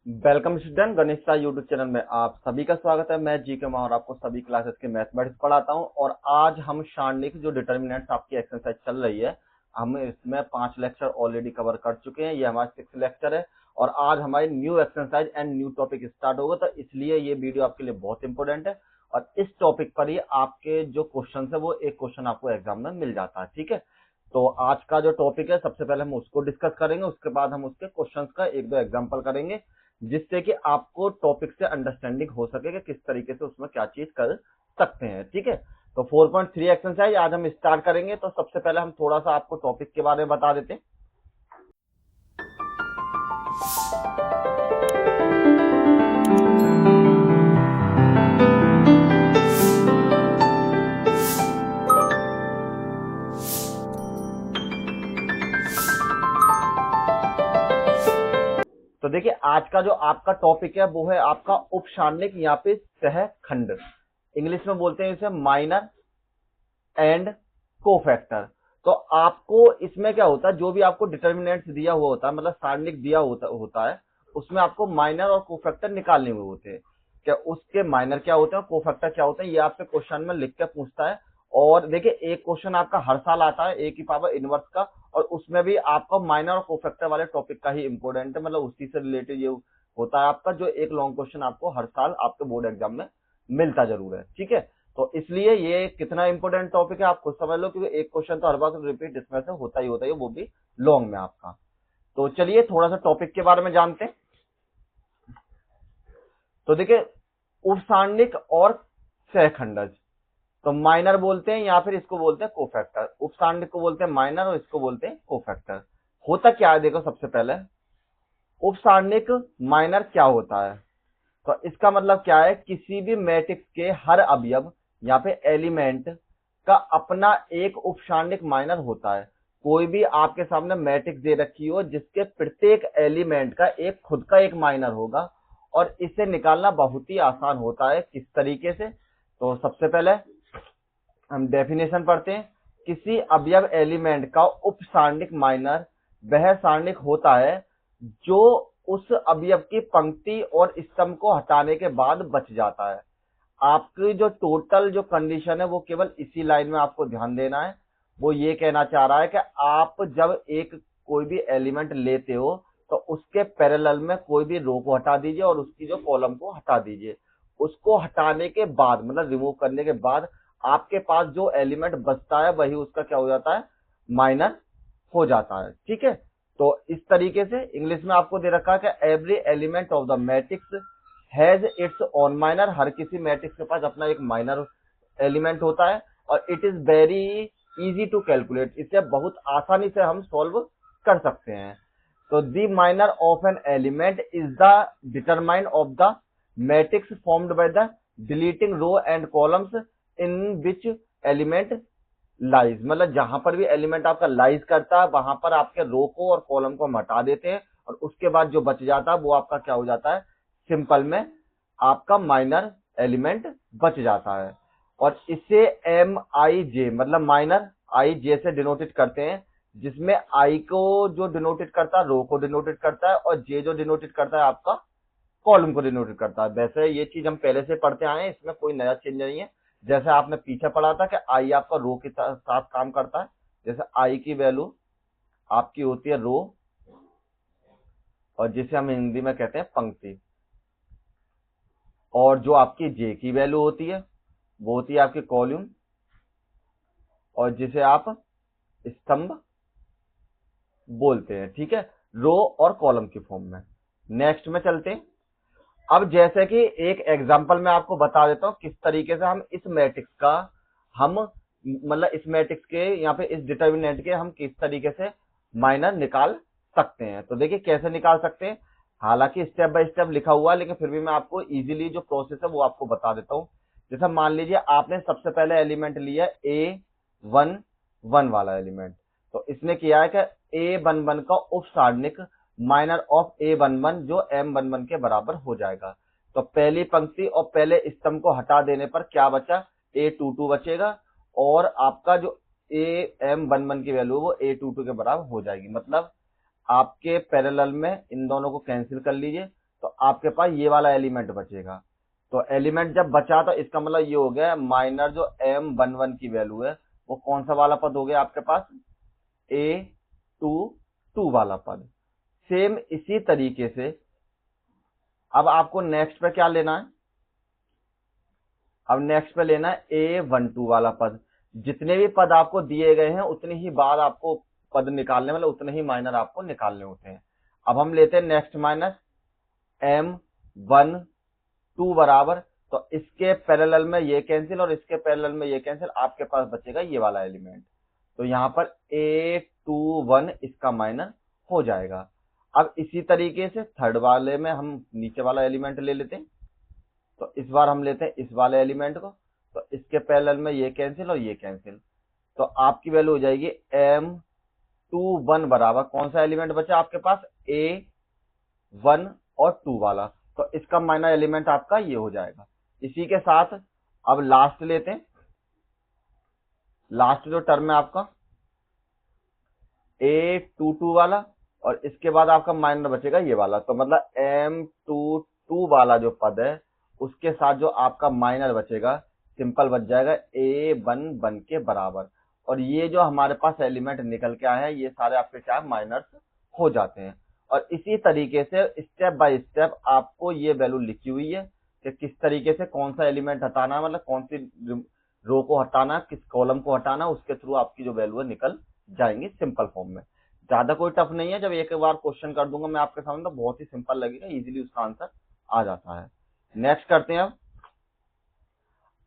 Welcome student, Ganesh Sai YouTube channel में आप सभी का स्वागत है। मैं जी के और आपको सभी क्लासेस के मैथमेटिक्स पढ़ाता हूं और आज हम सारणिक जो डिटर्मिनेंट्स आपकी एक्सरसाइज चल रही है, हम इसमें 5 लेक्चर ऑलरेडी कवर कर चुके हैं। ये हमारा 6 लेक्चर है और आज हमारी new exercise and new topic start होगा, तो इसलिए ये वीडियो आपके लिए बहुत इंपॉर्टेंट है। और इस टॉपिक पर ही आपके जो क्वेश्चन है वो एक क्वेश्चन आपको एग्जाम में मिल जाता है। ठीक है, तो आज का जो टॉपिक है सबसे पहले हम उसको डिस्कस करेंगे, उसके बाद हम उसके क्वेश्चंस का एक दो एग्जांपल करेंगे, जिससे कि आपको टॉपिक से अंडरस्टैंडिंग हो सके कि किस तरीके से उसमें क्या चीज कर सकते हैं। ठीक है, तो 4.3 एक्सरसाइज आज हम स्टार्ट करेंगे। तो सबसे पहले हम थोड़ा सा आपको टॉपिक के बारे में बता देते हैं। तो देखिए, आज का जो आपका टॉपिक है वो है आपका उपसारणिक, यहाँ पे सहखंड, इंग्लिश में बोलते हैं इसे माइनर एंड कोफैक्टर। तो आपको इसमें क्या होता है, जो भी आपको डिटर्मिनेंट्स दिया हुआ होता है, मतलब सारणिक दिया होता है, उसमें आपको माइनर और कोफैक्टर निकालने हुए होते हैं। क्या उसके माइनर क्या होते हैं, कोफैक्टर क्या होते हैं, ये आपसे क्वेश्चन में लिख के पूछता है। और देखिए, एक क्वेश्चन आपका हर साल आता है एक ही पावर इनवर्स का, और उसमें भी आपका माइनर और कोफैक्टर वाले टॉपिक का ही इंपॉर्टेंट है, मतलब उसी से रिलेटेड ये होता है आपका, जो एक लॉन्ग क्वेश्चन आपको हर साल आपके बोर्ड एग्जाम में मिलता जरूर है। ठीक है, तो इसलिए ये कितना इंपॉर्टेंट टॉपिक है आप खुद समझ लो, क्योंकि एक क्वेश्चन तो हर बार रिपीट इसमें से होता ही होता है, वो भी लॉन्ग में आपका। तो चलिए थोड़ा सा टॉपिक के बारे में जानते हैं। तो देखिए, उपसारणिक और सहखंडज, तो माइनर बोलते हैं या फिर इसको बोलते हैं कोफैक्टर। उपसारणिक को बोलते हैं माइनर और इसको बोलते हैं कोफैक्टर। होता क्या है, देखो सबसे पहले उपसारणिक माइनर क्या होता है। तो इसका मतलब क्या है, किसी भी मैट्रिक्स के हर अवयव या पे एलिमेंट का अपना एक उपसारणिक माइनर होता है। कोई भी आपके सामने मैट्रिक्स दे रखी हो जिसके प्रत्येक एलिमेंट का एक खुद का एक माइनर होगा, और इसे निकालना बहुत ही आसान होता है। किस तरीके से, तो सबसे पहले हम डेफिनेशन पढ़ते हैं। किसी अवयव एलिमेंट का उपसारणिक माइनर वह सारणिक होता है जो उस अवयव की पंक्ति और स्तंभ को हटाने के बाद बच जाता है। आपकी जो टोटल जो कंडीशन है वो केवल इसी लाइन में आपको ध्यान देना है। वो ये कहना चाह रहा है कि आप जब एक कोई भी एलिमेंट लेते हो तो उसके पैरेलल में कोई भी रो को हटा दीजिए और उसकी जो कॉलम को हटा दीजिए। उसको हटाने के बाद, मतलब रिमूव करने के बाद, आपके पास जो एलिमेंट बचता है वही उसका क्या हो जाता है, माइनर हो जाता है। ठीक है, तो इस तरीके से इंग्लिश में आपको दे रखा है कि every element of the matrix has its own minor. हर किसी मैट्रिक्स के पास अपना एक माइनर एलिमेंट होता है और it is very easy to calculate. इसे बहुत आसानी से हम सॉल्व कर सकते हैं। तो the minor of an element is the determine of the matrix formed by the deleting row and columns in which element lies. मतलब जहां पर भी एलिमेंट आपका लाइज करता है वहां पर आपके रो को और कॉलम को हम हटा देते हैं, और उसके बाद जो बच जाता है वो आपका क्या हो जाता है, सिंपल में आपका माइनर एलिमेंट बच जाता है। और इसे एम आई जे, मतलब माइनर आई जे से डिनोटेड करते हैं, जिसमें आई को जो डिनोटेड करता है रो को डिनोटेड करता है, और जे जो डिनोटेड करता है आपका कॉलम को डिनोटेड करता है। वैसे ये चीज हम पहले से पढ़ते आए हैं, इसमें कोई नया चेंज नहीं है। जैसे आपने पीछे पढ़ा था कि आई आपका रो के साथ काम करता है। जैसे आई की वैल्यू आपकी होती है रो, और जिसे हम हिंदी में कहते हैं पंक्ति, और जो आपकी जे की वैल्यू होती है वो होती है आपकी कॉलम, और जिसे आप स्तंभ बोलते हैं। ठीक है, रो और कॉलम की फॉर्म में। नेक्स्ट में चलते हैं। अब जैसे कि एक एग्जांपल मैं आपको बता देता हूं किस तरीके से हम इस मैट्रिक्स का, हम मतलब इस मैट्रिक्स के यहाँ पे इस डिटर्मिनेंट के हम किस तरीके से माइनर निकाल सकते हैं। तो देखिए कैसे निकाल सकते हैं, हालांकि स्टेप बाय स्टेप लिखा हुआ है, लेकिन फिर भी मैं आपको इजीली जो प्रोसेस है वो आपको बता देता हूं। जैसे मान लीजिए आपने सबसे पहले एलिमेंट लिया A11 वाला एलिमेंट, तो इसने किया है कि A11 का उपसारणिक माइनर ऑफ A11 जो M11 के बराबर हो जाएगा। तो पहली पंक्ति और पहले स्तंभ को हटा देने पर क्या बचा, A22 बचेगा, और आपका जो M11 की वैल्यू वो A22 के बराबर हो जाएगी। मतलब आपके पैरेलल में इन दोनों को कैंसिल कर लीजिए, तो आपके पास ये वाला एलिमेंट बचेगा। तो एलिमेंट जब बचा तो इसका मतलब ये हो गया माइनर जो M11 की वैल्यू है वो कौन सा वाला पद हो गया आपके पास, A22 वाला पद। सेम इसी तरीके से अब आपको नेक्स्ट पे क्या लेना है, अब नेक्स्ट पे लेना है A12 वाला पद। जितने भी पद आपको दिए गए हैं उतनी ही बार आपको पद निकालने, मतलब उतने ही माइनर आपको निकालने होते हैं। अब हम लेते हैं नेक्स्ट माइनस M12 बराबर, तो इसके पैरेलल में ये कैंसिल और इसके पैरेलल में ये कैंसिल, आपके पास बचेगा ये वाला एलिमेंट। तो यहाँ पर A21 इसका माइनर हो जाएगा। अब इसी तरीके से थर्ड वाले में हम नीचे वाला एलिमेंट ले लेते हैं। तो इस बार हम लेते हैं इस वाले एलिमेंट को, तो इसके पैरेलल में ये कैंसिल और ये कैंसिल, तो आपकी वैल्यू हो जाएगी M21 बराबर कौन सा एलिमेंट बचा आपके पास, A1 और 2 वाला। तो इसका माइनर एलिमेंट आपका ये हो जाएगा। इसी के साथ अब लास्ट लेते हैं, लास्ट जो टर्म है आपका A22 वाला और इसके बाद आपका माइनर बचेगा ये वाला। तो मतलब M22 वाला जो पद है उसके साथ जो आपका माइनर बचेगा सिंपल बच जाएगा A11 के बराबर। और ये जो हमारे पास एलिमेंट निकल के आए हैं ये सारे आपके क्या माइनर्स हो जाते हैं। और इसी तरीके से स्टेप बाय स्टेप आपको ये वैल्यू लिखी हुई है कि किस तरीके से कौन सा एलिमेंट हटाना है, मतलब कौन सी रो को हटाना, किस कॉलम को हटाना, उसके थ्रू आपकी जो वैल्यू है निकल जाएंगी सिंपल फॉर्म में। ज्यादा कोई टफ नहीं है, जब एक बार क्वेश्चन कर दूंगा मैं आपके सामने तो बहुत ही सिंपल लगेगा, इजीली उसका आंसर आ जाता है। नेक्स्ट करते हैं। अब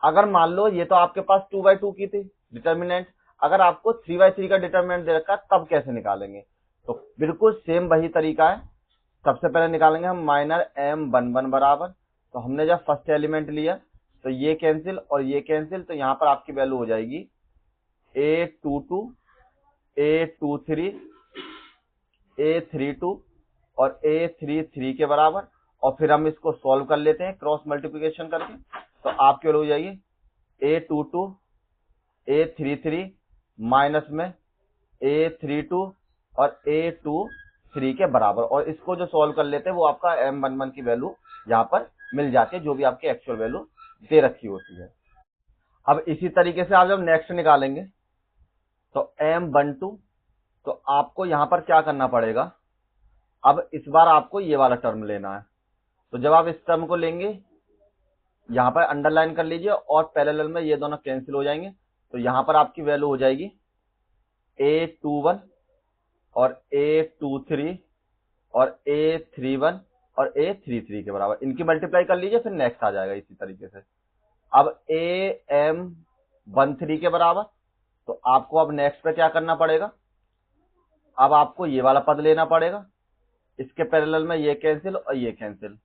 अगर मान लो ये तो आपके पास 2/2 की थी डिटर्मिनेंट, अगर आपको 3/3 का डिटर्मिनेंट दे रखा है तब कैसे निकालेंगे, तो बिल्कुल सेम वही तरीका है। सबसे पहले निकालेंगे हम माइनर M11 बराबर, तो हमने जब फर्स्ट एलिमेंट लिया तो ये कैंसिल और ये कैंसिल, तो यहाँ पर आपकी वैल्यू हो जाएगी A22, A23, A32 और A33 के बराबर। और फिर हम इसको सॉल्व कर लेते हैं क्रॉस मल्टीप्लिकेशन करके, तो आपकी वैल्यू हो जाएगी A22, A33 माइनस में A32 और A23 के बराबर। और इसको जो सॉल्व कर लेते हैं वो आपका M11 की वैल्यू यहाँ पर मिल जाती है, जो भी आपकी एक्चुअल वैल्यू दे रखी होती है। अब इसी तरीके से आप जब नेक्स्ट निकालेंगे तो M12, तो आपको यहाँ पर क्या करना पड़ेगा, अब इस बार आपको ये वाला टर्म लेना है। तो जब आप इस टर्म को लेंगे यहाँ पर अंडरलाइन कर लीजिए और पैरेलल में ये दोनों कैंसिल हो जाएंगे, तो यहाँ पर आपकी वैल्यू हो जाएगी A21 और A23 और A31 और A33 के बराबर। इनकी मल्टीप्लाई कर लीजिए फिर नेक्स्ट आ जाएगा इसी तरीके से। अब AM13 के बराबर, तो आपको अब नेक्स्ट पे क्या करना पड़ेगा, अब आपको ये वाला पद लेना पड़ेगा, इसके पैरेलल में ये कैंसिल और ये कैंसिल,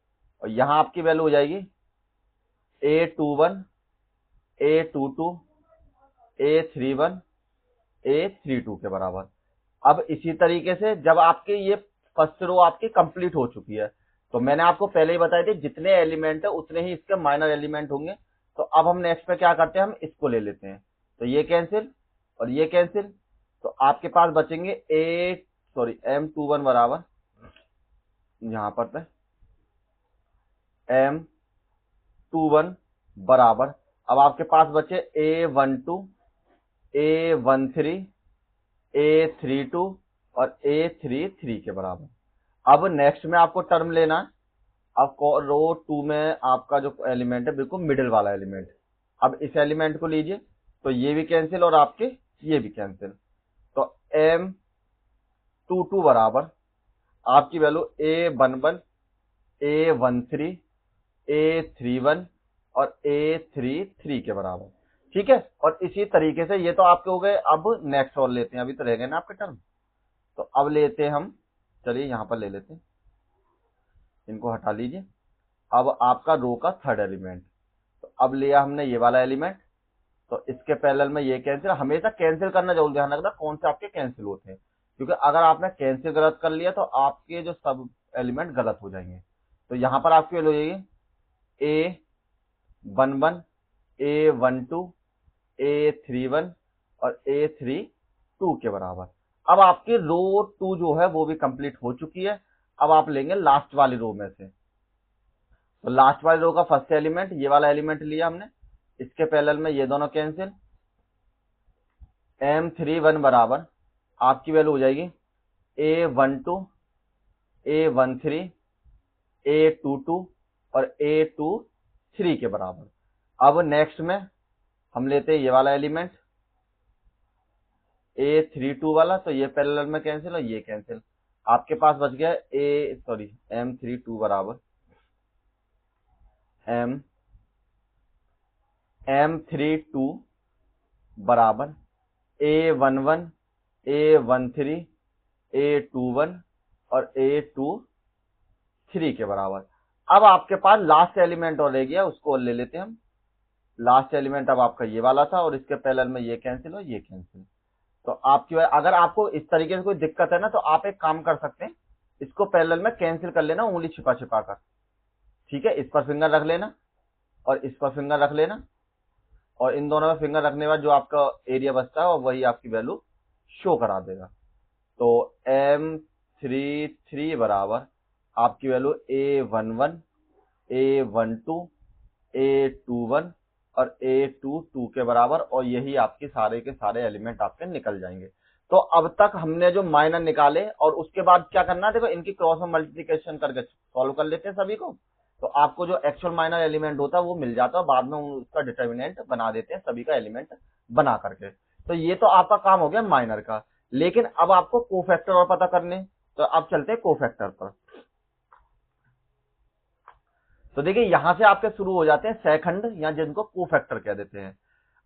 और यहाँ आपकी वैल्यू हो जाएगी A21, A22, A31, A32 के बराबर। अब इसी तरीके से जब आपके ये फर्स्ट रो आपकी कंप्लीट हो चुकी है, तो मैंने आपको पहले ही बताया था जितने एलिमेंट है उतने ही इसके माइनर एलिमेंट होंगे। तो अब हम नेक्स्ट पे क्या करते हैं, हम इसको ले लेते हैं, तो ये कैंसिल और ये कैंसिल, तो आपके पास बचेंगे M21 बराबर, यहां पर M21 बराबर, अब आपके पास बचे A12, A13, A32 और A33 के बराबर। अब नेक्स्ट में आपको टर्म लेना है। अब रो 2 में आपका जो एलिमेंट है बिल्कुल मिडिल वाला एलिमेंट, अब इस एलिमेंट को लीजिए, तो ये भी कैंसिल और आपके ये भी कैंसिल, तो M22 बराबर आपकी वैल्यू A11, A13, A31 और A33 के बराबर। ठीक है, और इसी तरीके से ये तो आपके हो गए। अब नेक्स्ट और लेते हैं, अभी तो रह गए ना आपके टर्म, तो अब लेते हैं हम, चलिए यहां पर ले लेते हैं, इनको हटा लीजिए। अब आपका रो का थर्ड एलिमेंट, तो अब लिया हमने ये वाला एलिमेंट, तो इसके पैरेलल में ये कैंसिल। हमेशा कैंसिल करना जरूर ध्यान रखना कौन से आपके कैंसिल होते हैं, क्योंकि अगर आपने कैंसिल गलत कर लिया तो आपके जो सब एलिमेंट गलत हो जाएंगे। तो यहां पर आपकी वैल्यू हो जाएगी A11, A12, A31 और A32 के बराबर। अब आपकी रो 2 जो है वो भी कंप्लीट हो चुकी है। अब आप लेंगे लास्ट वाली रो में से, तो लास्ट वाले रो का फर्स्ट एलिमेंट ये वाला एलिमेंट लिया हमने, इसके पैरेलल में ये दोनों कैंसिल, M31 बराबर आपकी वैल्यू हो जाएगी A12 A13 A22 और A23 के बराबर। अब नेक्स्ट में हम लेते हैं ये वाला एलिमेंट A32 वाला, तो ये पैरेलल में कैंसिल और ये कैंसिल, आपके पास बच गया M32 बराबर M32 बराबर A11 A13 A21 और A23 के बराबर। अब आपके पास लास्ट एलिमेंट और रह गया, उसको और ले लेते हैं हम। लास्ट एलिमेंट अब आपका ये वाला था और इसके पैरेलल में ये कैंसिल और ये कैंसिल। तो आपकी अगर आपको इस तरीके से कोई दिक्कत है ना, तो आप एक काम कर सकते हैं, इसको पैरेलल में कैंसिल कर लेना उंगली छिपा छिपा कर, ठीक है। इस पर फिंगर रख लेना और इस पर फिंगर रख लेना, और इन दोनों में फिंगर रखने के बाद जो आपका एरिया बचता है और वही आपकी वैल्यू शो करा देगा। तो M33 बराबर आपकी वैल्यू A11 A12 A21 और A22 के बराबर, और यही आपके सारे के सारे एलिमेंट आपके निकल जाएंगे। तो अब तक हमने जो माइनर निकाले, और उसके बाद क्या करना है, देखो इनकी क्रॉस में मल्टीप्लिकेशन करके सॉल्व कर लेते हैं सभी को, तो आपको जो एक्चुअल माइनर एलिमेंट होता है वो मिल जाता है, बाद में उसका डिटर्मिनेंट बना देते हैं सभी का एलिमेंट बना करके। तो ये तो आपका काम हो गया माइनर का, लेकिन अब आपको कोफैक्टर और पता करने, तो अब चलते हैं कोफैक्टर पर। तो देखिए यहां से आपके शुरू हो जाते हैं सेकंड, या जिनको कोफैक्टर कह देते हैं।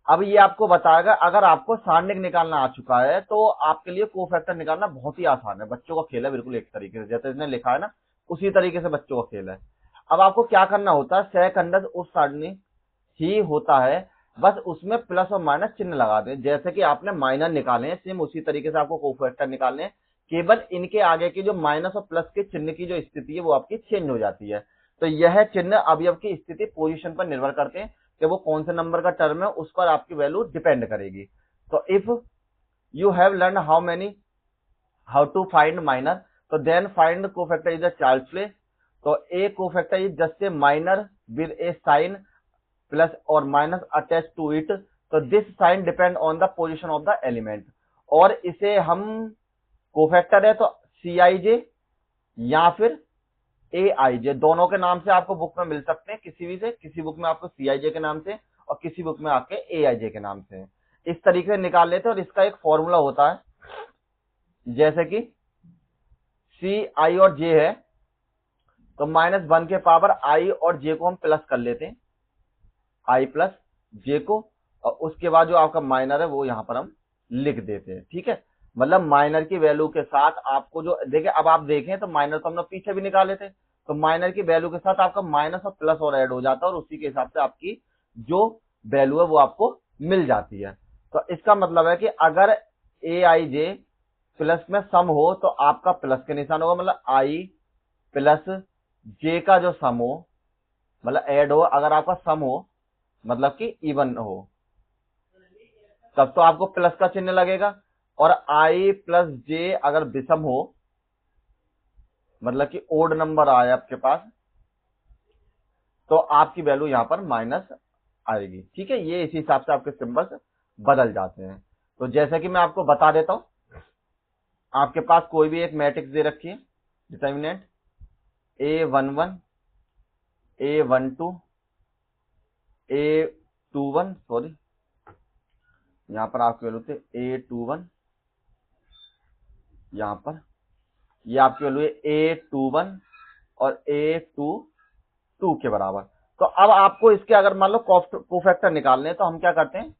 अब ये आपको बताएगा, अगर आपको सारणिक निकालना आ चुका है तो आपके लिए कोफैक्टर निकालना बहुत ही आसान है, बच्चों का खेल है बिल्कुल, एक तरीके से जैसे इसने लिखा है ना उसी तरीके से बच्चों का खेल है। अब आपको क्या करना होता है, सेकंड उस सारणी ही होता है, बस उसमें प्लस और माइनस चिन्ह लगा दें, जैसे कि आपने माइनर निकाले हैं सेम उसी तरीके से आपको कोफैक्टर निकालने हैं, केवल इनके आगे की जो माइनस और प्लस के चिन्ह की जो स्थिति है वो आपकी चेंज हो जाती है। तो यह चिन्ह अवयव की स्थिति पोजीशन पर निर्भर करते हैं कि वो कौन से नंबर का टर्म है, उस पर आपकी वैल्यू डिपेंड करेगी। तो if you have learn how to find minor, तो then find cofactor is the child's play. तो a cofactor is just a minor with a sign plus और माइनस अटैच टू इट, तो this sign depend on the position of the element. और इसे हम cofactor है तो CIJ या फिर AIJ दोनों के नाम से आपको बुक में मिल सकते हैं, किसी भी से, किसी बुक में आपको CIJ के नाम से और किसी बुक में आपके AIJ के नाम से। इस तरीके से निकाल लेते हैं, और इसका एक फॉर्मूला होता है, जैसे कि C I और J है, तो -1 के पावर I और J को हम प्लस कर लेते हैं, I प्लस J को, और उसके बाद जो आपका माइनर है वो यहां पर हम लिख देते हैं, ठीक है। मतलब माइनर की वैल्यू के साथ आपको जो देखिए, अब आप देखें तो माइनर तो हम लोग पीछे भी निकाले थे, तो माइनर की वैल्यू के साथ आपका माइनस और प्लस और ऐड हो जाता है, और उसी के हिसाब से आपकी जो वैल्यू है वो आपको मिल जाती है। तो इसका मतलब है कि अगर AIJ प्लस में सम हो तो आपका प्लस के निशान होगा, मतलब I प्लस J का जो सम हो, मतलब ऐड हो, अगर आपका सम हो मतलब कि इवन हो, तब तो आपको प्लस का चिन्ह लगेगा। और I प्लस J अगर विषम हो, मतलब कि ओड नंबर आए आपके पास, तो आपकी वैल्यू यहां पर माइनस आएगी, ठीक है। ये इसी हिसाब से आपके सिंबल्स बदल जाते हैं। तो जैसे कि मैं आपको बता देता हूं, आपके पास कोई भी एक मैट्रिक्स दे रखी है, determinant A11 A12 A21, sorry यहां पर आपकी वैल्यू थे A21, यहां पर ये आपकी वैल्यू है A21 और A22 के बराबर। तो अब आपको इसके अगर मान लो कोफैक्टर निकालने हैं, तो हम क्या करते हैं,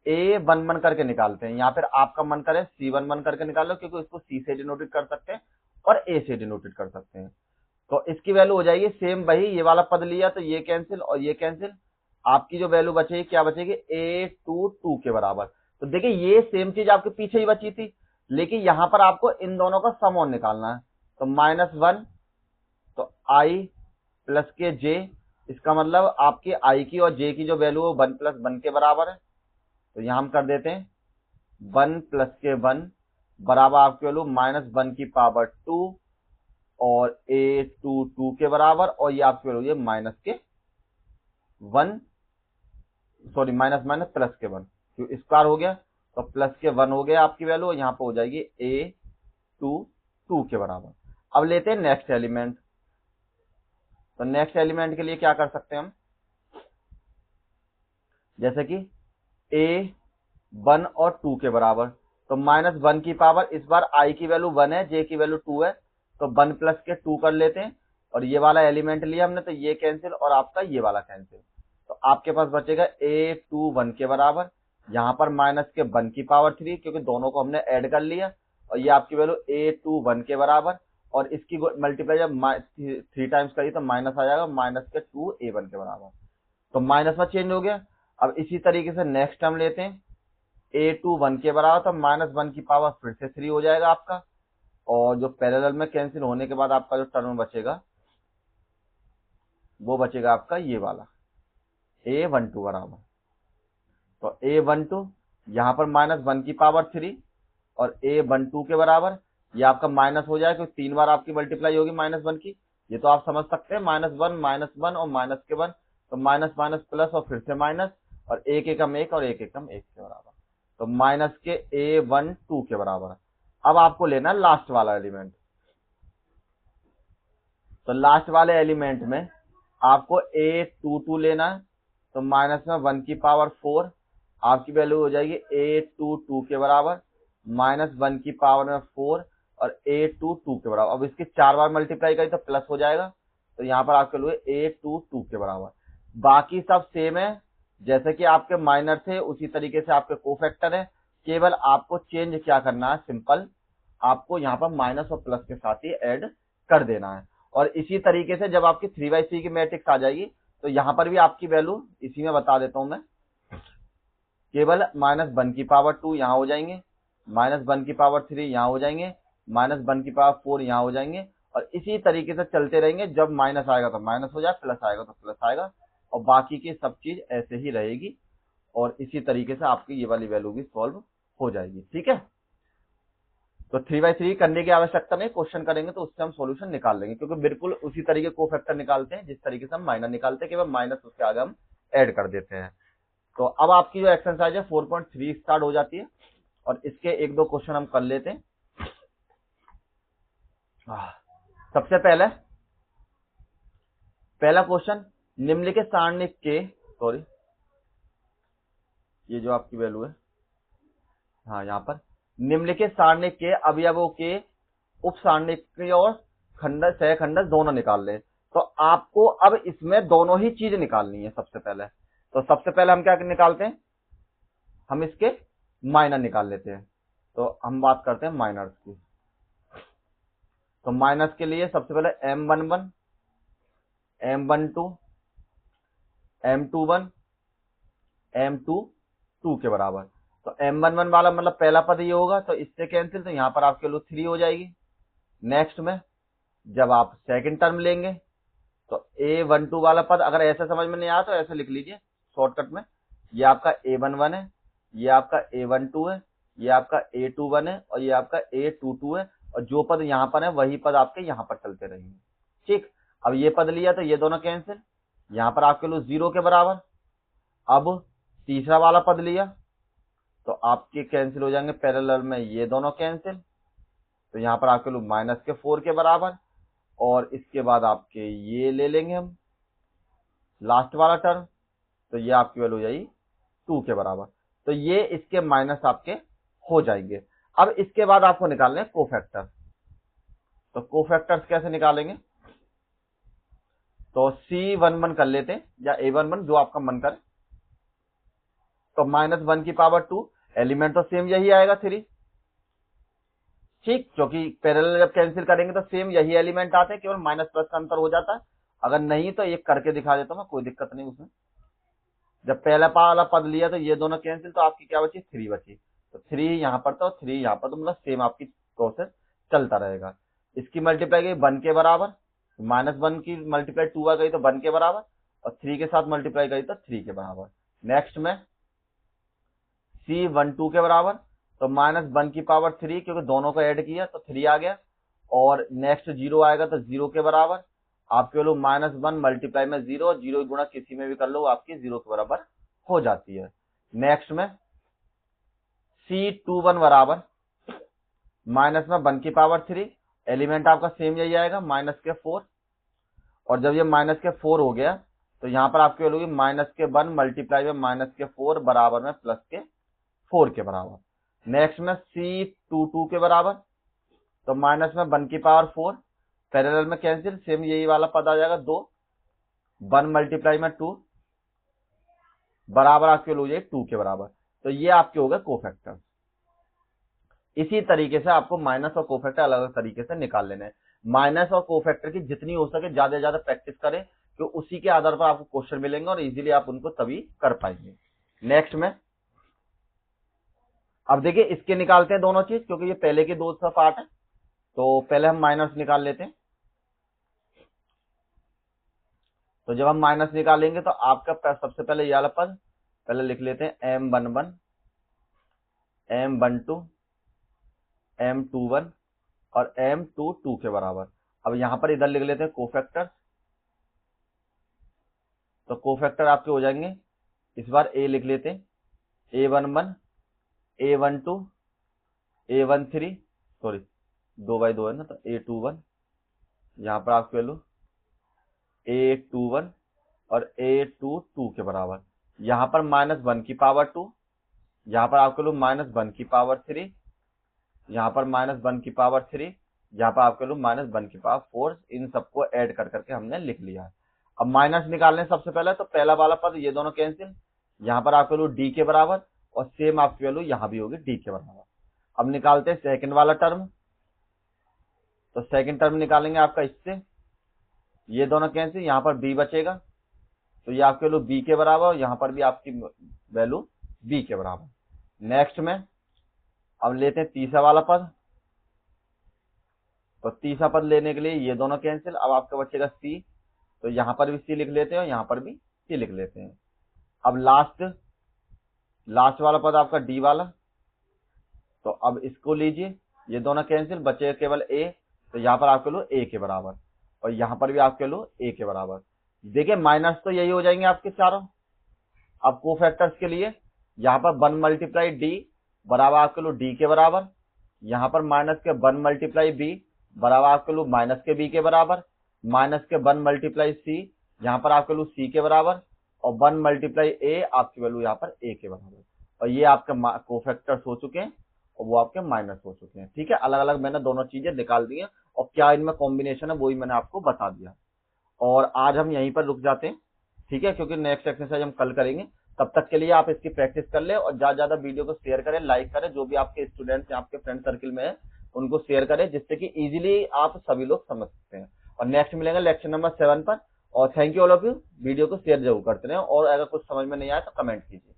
A11 करके निकालते हैं, या फिर आपका मन करे C11 करके निकाल लो, क्योंकि इसको C से डिनोटेड कर सकते हैं और A से डिनोटेड कर सकते हैं। तो इसकी वैल्यू हो जाएगी सेम वही, ये वाला पद लिया तो ये कैंसिल और ये कैंसिल, आपकी जो वैल्यू बचेगी क्या बचेगी, A22 के बराबर। तो देखिए ये सेम चीज आपके पीछे ही बची थी, लेकिन यहां पर आपको इन दोनों का सम ऑन निकालना है। तो -1, तो I प्लस के J, इसका मतलब आपकी I की और J की जो वैल्यू है 1 + 1 के बराबर है। तो यहां हम कर देते हैं 1 + 1 बराबर आपकी वैल्यू -1 की पावर 2 और A2 2 के बराबर, और ये आपकी वैल्यू है माइनस के 1, सॉरी माइनस माइनस प्लस के 1, क्यों स्क्वायर हो गया तो प्लस के 1 हो गया आपकी वैल्यू, यहाँ पे हो जाएगी A2 2 के बराबर। अब लेते हैं नेक्स्ट एलिमेंट। तो नेक्स्ट एलिमेंट के लिए क्या कर सकते हैं हम, जैसे कि A1 और 2 के बराबर, तो माइनस 1 की पावर, इस बार I की वैल्यू 1 है, J की वैल्यू 2 है, तो 1 प्लस के 2 कर लेते हैं, और ये वाला एलिमेंट लिया हमने तो ये कैंसिल और आपका ये वाला कैंसिल, तो आपके पास बचेगा A2 1 के बराबर, यहाँ पर माइनस के 1 की पावर 3, क्योंकि दोनों को हमने ऐड कर लिया, और ये आपकी वैल्यू A2 1 के बराबर, और इसकी मल्टीप्लाई जब 3 टाइम्स करी तो माइनस आ जाएगा, माइनस के 2 A1 के बराबर, तो माइनस में चेंज हो गया। अब इसी तरीके से नेक्स्ट टर्म लेते हैं, A2 1 के बराबर, तो माइनस 1 की पावर फिर से 3 हो जाएगा आपका, और जो पैरेलल में कैंसिल होने के बाद आपका जो टर्म बचेगा वो बचेगा आपका ये वाला A12 बराबर, तो A12 यहाँ पर माइनस 1 की पावर 3 और A12 के बराबर, ये आपका माइनस हो जाएगा क्योंकि 3 बार आपकी मल्टीप्लाई होगी माइनस 1 की, ये तो आप समझ सकते हैं, माइनस वन और माइनस के 1, तो माइनस माइनस प्लस और फिर से माइनस, और एक एकम एक और एक एकम एक के बराबर, तो माइनस के A12 के बराबर। अब आपको लेना लास्ट वाला एलिमेंट, तो लास्ट वाले एलिमेंट में आपको A22 लेना है, तो माइनस में 1 की पावर 4, आपकी वैल्यू हो जाएगी A22 के बराबर, माइनस 1 की पावर में 4 और A22 के बराबर। अब इसकी 4 बार मल्टीप्लाई करी तो प्लस हो जाएगा, तो यहाँ पर आपके लिए A22 के बराबर। बाकी सब सेम है, जैसे कि आपके माइनर थे उसी तरीके से आपके कोफैक्टर है, केवल आपको चेंज क्या करना है, सिंपल आपको यहाँ पर माइनस और प्लस के साथ ही ऐड कर देना है। और इसी तरीके से जब आपकी 3/3 की मैट्रिक्स आ जाएगी तो यहाँ पर भी आपकी वैल्यू इसी में बता देता हूं मैं, केवल माइनस 1 की पावर 2 यहाँ हो जाएंगे, माइनस 1 की पावर 3 यहाँ हो जाएंगे, माइनस 1 की पावर 4 यहाँ हो जाएंगे, और इसी तरीके से चलते रहेंगे, जब माइनस आएगा तो माइनस हो जाए, प्लस आएगा तो प्लस आएगा, और बाकी की सब चीज ऐसे ही रहेगी, और इसी तरीके से आपकी ये वाली वैल्यू भी सॉल्व हो जाएगी। ठीक है, तो 3/3 करने की आवश्यकता नहीं, क्वेश्चन करेंगे तो उससे हम सॉल्यूशन निकाल लेंगे, क्योंकि बिल्कुल उसी तरीके कोफैक्टर निकालते हैं जिस तरीके से हम माइनर निकालते हैं, केवल माइनस उसके आगे हम ऐड कर देते हैं। तो अब आपकी जो एक्सरसाइज है 4.3 स्टार्ट हो जाती है, और इसके एक दो क्वेश्चन हम कर लेते हैं। सबसे पहला क्वेश्चन, निम्नलिखित सारणिक के, सॉरी ये जो आपकी वैल्यू है, हाँ यहाँ पर निम्नलिखित सारणिक के अवयवों के उप सारणिक और खंडज सहखंडज दोनों निकाल ले। तो आपको अब इसमें दोनों ही चीज निकालनी है। सबसे पहले हम क्या निकालते हैं, हम इसके माइनर निकाल लेते हैं। तो हम बात करते हैं माइनर्स की। तो माइनस के लिए सबसे पहले M11, M12, M21, M22 के बराबर। तो M11 वाला मतलब पहला पद ये होगा, तो इससे कैंसिल, तो यहाँ पर आपके लिए 3 हो जाएगी। नेक्स्ट में जब आप सेकंड टर्म लेंगे तो A12 वाला पद, अगर ऐसे समझ में नहीं आया तो ऐसे लिख लीजिए शॉर्टकट में, ये आपका A11 है, ये आपका A12 है, ये आपका A21 है, और ये आपका A22 है, और जो पद यहाँ पर है वही पद आपके यहाँ पर चलते रहेंगे। ठीक, अब ये पद लिया तो ये दोनों कैंसिल, यहाँ पर आपके लिए 0 के बराबर। अब तीसरा वाला पद लिया तो आपके कैंसिल हो जाएंगे, पैरेलल में ये दोनों कैंसिल, तो यहाँ पर आपके लिए माइनस के 4 के बराबर, और इसके बाद आपके ये ले लेंगे हम लास्ट वाला टर्म, तो ये आपकी वैल्यू हो जाएगी 2 के बराबर। तो ये इसके माइनस आपके हो जाएंगे। अब इसके बाद आपको निकालने हैं कोफैक्टर। तो कोफैक्टर्स कैसे निकालेंगे, तो C11 कर लेते हैं, या A11 जो आपका मन करे। तो माइनस 1 की पावर 2, एलिमेंट तो सेम यही आएगा 3, ठीक, क्योंकि पैरेलल जब कैंसिल करेंगे तो सेम यही एलिमेंट आते हैं, केवल माइनस प्लस का अंतर हो जाता है। अगर नहीं तो एक करके दिखा देता हूं मैं, कोई दिक्कत नहीं उसमें। जब पहला वाला पद लिया तो ये दोनों कैंसिल, तो आपकी क्या बची, 3 बची। तो 3 यहाँ पर तो 3 यहाँ पर, तो मतलब सेम आपकी प्रोसेस चलता रहेगा। इसकी मल्टीप्लाई गई 1 के बराबर, माइनस 1 की मल्टीप्लाई 2 आ गई तो 1 के बराबर, और 3 के साथ मल्टीप्लाई गई तो 3 के बराबर। नेक्स्ट में C12 के बराबर, तो माइनस 1 की पावर 3, क्योंकि दोनों को ऐड किया तो 3 आ गया, और नेक्स्ट 0 आएगा तो 0 के बराबर। आपके लो -1 मल्टीप्लाई में 0 और 0 गुणा किसी में भी कर लो आपकी 0 के बराबर हो जाती है। नेक्स्ट में C21 बराबर माइनस में 1 की पावर 3, एलिमेंट आपका सेम यही आएगा -4, और जब ये -4 हो गया तो यहाँ पर आपकी वैल्यू होगी -1 मल्टीप्लाई में -4 बराबर में +4 के बराबर। नेक्स्ट में C22 के बराबर, तो -1 की पावर 4, पैरेलल में कैंसिल, सेम यही वाला पद आ जाएगा 2, 1 मल्टीप्लाई में 2 बराबर आपकी वैल्यू हो जाएगी 2 के बराबर। तो ये आपके हो गए कोफैक्टर। इसी तरीके से आपको माइनस और कोफैक्टर अलग अलग तरीके से निकाल लेने हैं। माइनस और कोफैक्टर की जितनी हो सके ज्यादा से ज्यादा प्रैक्टिस करें, तो उसी के आधार पर आपको क्वेश्चन मिलेंगे और इजीली आप उनको तभी कर पाएंगे। नेक्स्ट में अब देखिए इसके निकालते हैं दोनों चीज, क्योंकि ये पहले के दो सा पार्ट है। तो पहले हम माइनस निकाल लेते हैं। तो जब हम माइनस निकालेंगे तो आपका सबसे पहले ये वाला पद पहले लिख लेते हैं M11 M12 M21 और M22 के बराबर। अब यहां पर इधर लिख लेते हैं कोफैक्टर। तो कोफैक्टर आपके हो जाएंगे, इस बार A लिख लेते हैं, A11 A12 A13, सॉरी 2/2 है ना, तो A21, यहां पर आपके वैल्यू A21 और A22 के बराबर। यहां पर -1 की पावर 2, यहां पर आपके वैल्यू -1 की पावर 3, यहाँ पर -1 की पावर 3, यहाँ पर आपके लोग -1 की पावर 4, इन सबको ऐड कर करके हमने लिख लिया है। अब माइनस निकालने सबसे पहले तो पहला वाला पद ये दोनों कैंसिल, यहाँ पर आपके लोग D के बराबर और सेम आपकी वैल्यू यहाँ भी होगी D के बराबर। अब निकालते हैं सेकंड वाला टर्म। तो सेकंड टर्म निकालेंगे आपका इससे, ये दोनों कैंसिल, यहाँ पर B बचेगा, तो ये आपके लोग B के बराबर और यहाँ पर भी आपकी वैल्यू B के बराबर। नेक्स्ट में अब लेते हैं तीसरा वाला पद। तो तीसरा पद लेने के लिए ये दोनों कैंसिल, अब आपका बचेगा C, तो यहां पर भी C लिख लेते हैं और यहां पर भी C लिख लेते हैं। अब लास्ट वाला पद आपका D वाला, तो अब इसको लीजिए, ये दोनों कैंसिल, बचेगा केवल A, तो यहाँ पर आपके लो A के बराबर और यहाँ पर भी आपके लो A के बराबर। देखिए माइनस तो यही हो जाएंगे आपके चारों। अब कोफैक्टर्स के लिए यहाँ पर 1 मल्टीप्लाई D बराबर आपके लो D के बराबर, यहाँ पर माइनस के 1 मल्टीप्लाई B बराबर आपके लो माइनस के B के बराबर, माइनस के 1 मल्टीप्लाई C यहाँ पर आपके लो C के बराबर और 1 मल्टीप्लाई A आपकी वैल्यू यहाँ पर A के बराबर। और ये आपके कोफैक्टर्स हो चुके हैं और वो आपके माइनस हो चुके हैं। ठीक है, अलग अलग मैंने दोनों चीजें निकाल दी हैं और क्या इनमें कॉम्बिनेशन है वही मैंने आपको बता दिया। और आज हम यहीं पर रुक जाते हैं, ठीक है, क्योंकि नेक्स्ट एक्सरसाइज हम कल करेंगे। तब तक के लिए आप इसकी प्रैक्टिस कर ले और ज्यादा ज्यादा वीडियो को शेयर करें, लाइक करें, जो भी आपके स्टूडेंट्स या आपके फ्रेंड सर्किल में है उनको शेयर करें, जिससे कि इजीली आप सभी लोग समझ सकते हैं। और नेक्स्ट मिलेंगे लेक्चर नंबर 7 पर। और thank you all of you, video को शेयर जरूर करते रहें और अगर कुछ समझ में नहीं आया तो कमेंट कीजिए।